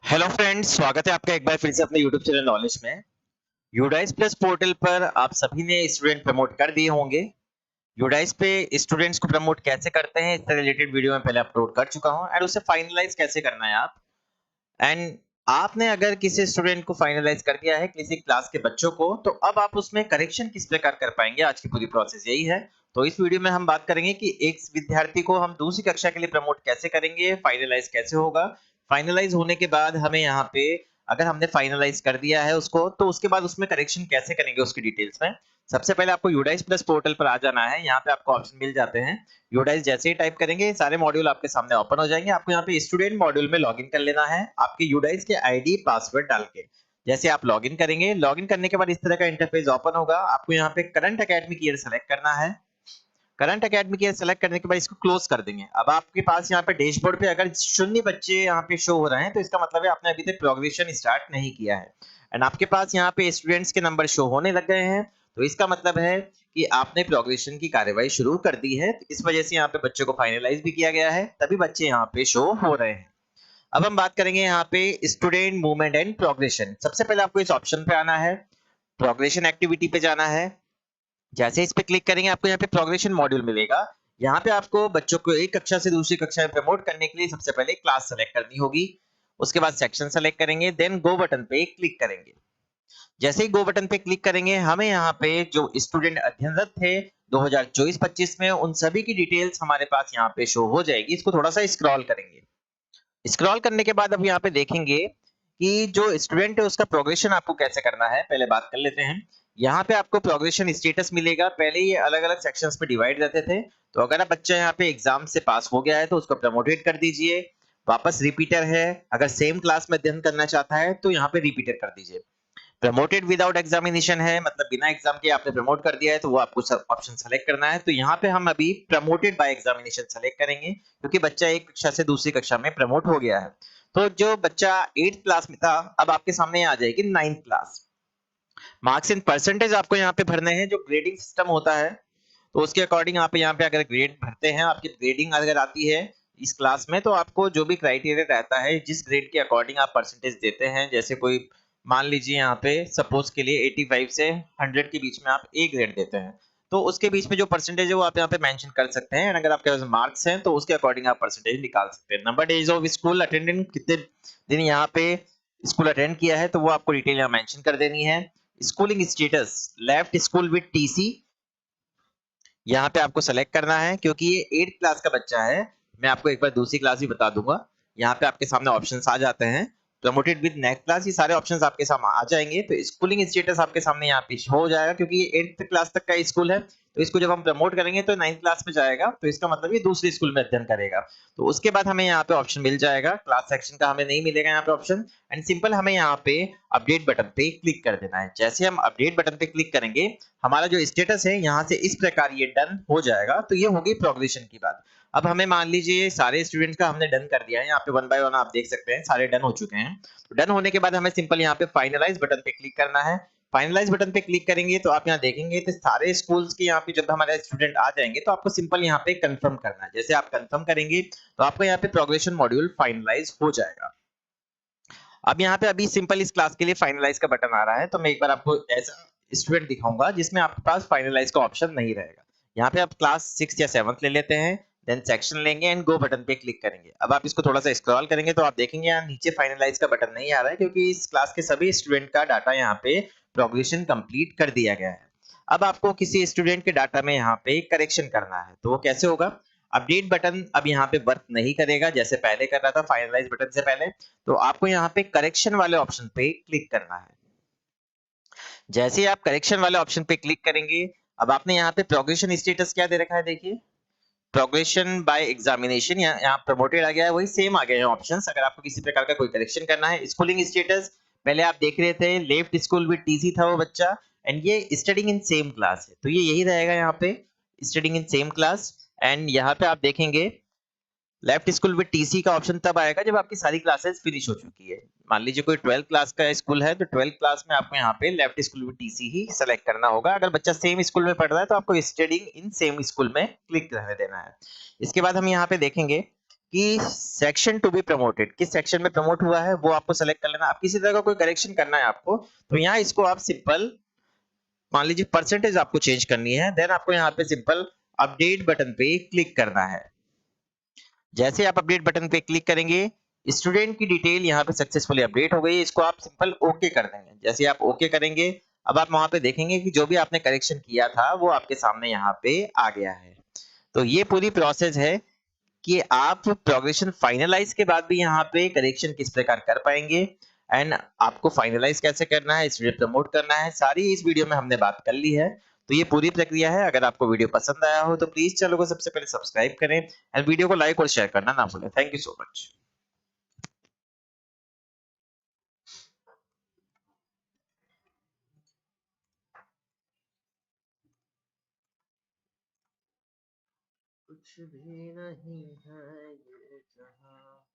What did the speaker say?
Hello friends, स्वागत है आपका एक बार फिर से अपने यूट्यूब चैनल नॉलेज में। यूडाइस प्लस पोर्टल पर आप सभी ने स्टूडेंट प्रमोट कर दिए होंगे। यूडाइस पे स्टूडेंट्स को प्रमोट कैसे करते हैं इससे रिलेटेड वीडियो मैं पहले अपलोड कर चुका हूं एंड उसे फाइनलाइज कैसे करना है आप। एंड आपने अगर किसी स्टूडेंट को फाइनलाइज कर दिया है किसी क्लास के बच्चों को, तो अब आप उसमें करेक्शन किस प्रकार कर पाएंगे। आज की पूरी प्रोसेस यही है। तो इस वीडियो में हम बात करेंगे कि एक विद्यार्थी को हम दूसरी कक्षा के लिए प्रमोट कैसे करेंगे, फाइनलाइज कैसे होगा। फाइनलाइज होने के बाद हमें यहाँ पे अगर हमने फाइनलाइज कर दिया है उसको, तो उसके बाद उसमें करेक्शन कैसे करेंगे उसकी डिटेल्स में। सबसे पहले आपको यूडाइस प्लस पोर्टल पर आ जाना है। यहाँ पे आपको ऑप्शन मिल जाते हैं। यूडाइस जैसे ही टाइप करेंगे सारे मॉड्यूल आपके सामने ओपन हो जाएंगे। आपको यहाँ पे स्टूडेंट मॉड्यूल में लॉगिन कर लेना है आपके यूडाइस के आईडी पासवर्ड डाल के। जैसे आप लॉगिन करेंगे, लॉगिन करने के बाद इस तरह का इंटरफेस ओपन होगा। आपको यहाँ पे करंट एकेडमिक ईयर सेलेक्ट करना है। करंट एकेडमिक ईयर सेलेक्ट करने के बाद इसको क्लोज कर देंगे। अब आपके पास यहाँ पे डैशबोर्ड पे अगर शून्य बच्चे यहाँ पे शो हो रहे हैं, तो इसका मतलब है आपने अभी तक प्रोग्रेशन स्टार्ट नहीं किया है। एंड आपके पास यहाँ पे स्टूडेंट्स के नंबर शो होने लग गए हैं, तो इसका मतलब है कि आपने प्रोग्रेशन की कार्यवाही शुरू कर दी है। तो इस वजह से यहाँ पे बच्चों को फाइनलाइज भी किया गया है, तभी बच्चे यहाँ पे शो हो रहे हैं। अब हम बात करेंगे यहाँ पे स्टूडेंट मूवमेंट एंड प्रोग्रेशन। सबसे पहले आपको इस ऑप्शन पे आना है, प्रोग्रेशन एक्टिविटी पे जाना है। जैसे इस पे क्लिक करेंगे आपको यहाँ पे प्रोग्रेशन मॉड्यूल मिलेगा। यहाँ पे आपको बच्चों को एक कक्षा से दूसरी कक्षा में प्रमोट करने के लिए सबसे पहले क्लास सेलेक्ट करनी होगी। उसके बाद सेक्शन सेलेक्ट करेंगे, देन गो बटन पे क्लिक करेंगे। जैसे ही गो बटन पे क्लिक करेंगे हमें यहाँ पे जो स्टूडेंट अध्ययनरत थे 2024-25 में, उन सभी की डिटेल्स हमारे पास यहाँ पे शो हो जाएगी। इसको थोड़ा सा स्क्रॉल करेंगे। स्क्रॉल करने के बाद अब यहाँ पे देखेंगे कि जो स्टूडेंट है उसका प्रोग्रेशन आपको कैसे करना है। पहले बात कर लेते हैं। यहाँ पे आपको प्रोग्रेशन स्टेटस मिलेगा। पहले ये अलग अलग सेक्शंस में डिवाइड रहते थे। तो अगर आप बच्चा यहाँ पे एग्जाम से पास हो गया है तो उसको प्रमोटेड कर दीजिए। वापस रिपीटर है, अगर सेम क्लास में अध्ययन करना चाहता है तो यहाँ पे रिपीटर कर दीजिए। प्रमोटेड विदाउट एग्जामिनेशन है, मतलब बिना एग्जाम के आपने प्रमोट कर दिया है, तो वो आपको ऑप्शन सेलेक्ट करना है। तो यहाँ पे हम अभी प्रमोटेड बाय एग्जामिनेशन सेलेक्ट करेंगे, क्योंकि बच्चा एक कक्षा से दूसरी कक्षा में प्रमोट हो गया है। तो जो बच्चा 8th क्लास में था, अब आपके सामने आ जाएगी 9th class. Marks in percentage आपको यहाँ पे भरने हैं। जो ग्रेडिंग सिस्टम होता है, तो उसके अकॉर्डिंग आप यहाँ पे अगर ग्रेड भरते हैं, आपकी ग्रेडिंग अगर आती है इस क्लास में, तो आपको जो भी क्राइटेरिया रहता है जिस ग्रेड के अकॉर्डिंग आप परसेंटेज देते हैं, जैसे कोई मान लीजिए यहाँ पे सपोज के लिए 85 से 100 के बीच में आप ए ग्रेड देते हैं, तो उसके बीच में जो परसेंटेज है वो आप यहाँ पे मेंशन कर सकते हैं। अगर आपके पास मार्क्स हैं तो उसके अकॉर्डिंग आप परसेंटेज निकाल सकते हैं। Number days of school attendance, कितने दिन यहाँ पे स्कूल अटेंड किया है, तो वो आपको डिटेल यहाँ मेंशन कर देनी है। Schooling status, left school with TC, यहाँ पे आपको सेलेक्ट करना है, क्योंकि ये 8th क्लास का बच्चा है। मैं आपको एक बार दूसरी क्लास भी बता दूंगा। यहाँ पे आपके सामने ऑप्शंस आ जाते हैं, प्रमोटेड विद नेक्स्ट क्लास, ये सारे ऑप्शंस आपके सामने आ जाएंगे। तो स्कूलिंग स्टेटस आपके सामने यहाँ पे हो जाएगा, क्योंकि ये 8th क्लास तक का स्कूल है। तो इसको जब हम प्रमोट करेंगे तो 9th क्लास में जाएगा, तो इसका मतलब ये दूसरे स्कूल में अध्ययन करेगा। तो उसके बाद हमें यहाँ पे ऑप्शन मिल जाएगा, क्लास सेक्शन का हमें नहीं मिलेगा यहाँ पे ऑप्शन। एंड सिंपल हमें यहाँ पे अपडेट बटन पे क्लिक कर देना है। जैसे हम अपडेट बटन पे क्लिक करेंगे, हमारा जो स्टेटस है यहाँ से इस प्रकार ये डन हो जाएगा। तो ये होगी प्रोग्रेशन की बात। अब हमें मान लीजिए सारे स्टूडेंट्स का हमने डन कर दिया है। यहाँ पे वन बाय वन आप देख सकते हैं सारे डन हो चुके हैं। तो डन होने के बाद हमें सिंपल यहाँ पे फाइनलाइज बटन पे क्लिक करना है। फाइनलाइज बटन पे क्लिक करेंगे तो आप यहाँ देखेंगे तो सारे स्कूल्स के यहाँ पे जब हमारे स्टूडेंट आ जाएंगे, तो आपको सिंपल यहाँ पे कंफर्म करना है। जैसे आप कंफर्म करेंगे तो आपको यहाँ पे प्रोग्रेशन मॉड्यूल फाइनलाइज हो जाएगा। अब यहाँ पे अभी सिंपल इस क्लास के लिए फाइनलाइज का बटन आ रहा है, तो मैं एक बार आपको ऐसा स्टूडेंट दिखाऊंगा जिसमें आपके पास फाइनलाइज का ऑप्शन नहीं रहेगा। यहाँ पे आप क्लास 6 या 7th ले लेते हैं, देन सेक्शन लेंगे एंड गो बटन पे क्लिक करेंगे। अब आप इसको थोड़ा सा स्क्रॉल करेंगे तो आप देखेंगे यहाँ नीचे फाइनलाइज का बटन नहीं आ रहा है, क्योंकि इस क्लास के सभी स्टूडेंट का डाटा यहाँ पे प्रोग्रेशन कंप्लीट कर दिया गया है। अब आपको किसी स्टूडेंट के डाटा में यहाँ पे करेक्शन करना है, तो वो कैसे होगा। अपडेट बटन अब यहाँ पे वर्क नहीं करेगा जैसे पहले कर रहा था फाइनलाइज बटन से पहले। तो आपको यहाँ पे करेक्शन वाले ऑप्शन पे क्लिक करना है। जैसे ही आप करेक्शन वाले ऑप्शन पे क्लिक करेंगे, अब आपने यहाँ पे प्रोग्रेशन स्टेटस क्या दे रखा है, देखिए प्रोग्रेशन बाय एग्जामिनेशन, यहाँ प्रमोटेड आ गया है, वही सेम आ गए हैं ऑप्शंस। अगर आपको किसी प्रकार का कोई करेक्शन करना है, स्कूलिंग स्टेटस पहले आप देख रहे थे लेफ्ट स्कूल विद टीसी था वो बच्चा, एंड ये स्टडिंग इन सेम क्लास है, तो ये यही रहेगा यहाँ पे studying in same class. And यहाँ पे आप देखेंगे लेफ्ट स्कूल विद टीसी का ऑप्शन तब आएगा जब आपकी सारी क्लासेस फिनिश हो चुकी है। मान लीजिए कोई 12th क्लास का स्कूल है, तो 12th क्लास में आपको यहाँ पे left school with TC he select करना होगा। अगर बच्चा सेम स्कूल में पढ़ रहा है तो आपको स्टडिंग इन सेम स्कूल में क्लिक रहने देना है। इसके बाद हम यहाँ पे देखेंगे कि सेक्शन टू बी प्रमोटेड, किस सेक्शन में प्रमोट हुआ है वो आपको सेलेक्ट कर लेना। आप किसी तरह का कोई करेक्शन करना है आपको, तो यहाँ इसको आप सिंपल मान लीजिए परसेंटेज आपको चेंज करनी है, देन आपको यहाँ पे सिंपल अपडेट बटन पे क्लिक करना है। जैसे आप अपडेट बटन पे क्लिक करेंगे, स्टूडेंट की डिटेल यहाँ पे सक्सेसफुली अपडेट हो गई। इसको आप सिंपल ओके कर देंगे। जैसे आप ओके करेंगे, अब आप वहां पे देखेंगे कि जो भी आपने करेक्शन किया था वो आपके सामने यहाँ पे आ गया है। तो ये पूरी प्रोसेस है कि आप प्रोग्रेशन फाइनलाइज के बाद भी यहाँ पे करेक्शन किस प्रकार कर पाएंगे, एंड आपको फाइनलाइज कैसे करना है, स्टूडेंट प्रमोट करना है, सारी इस वीडियो में हमने बात कर ली है। तो ये पूरी प्रक्रिया है। अगर आपको वीडियो पसंद आया हो तो प्लीज चैनल को सबसे पहले सब्सक्राइब करें एंड वीडियो को लाइक और शेयर करना ना भूलें। Thank you so much. कुछ भी नहीं है ये जहां।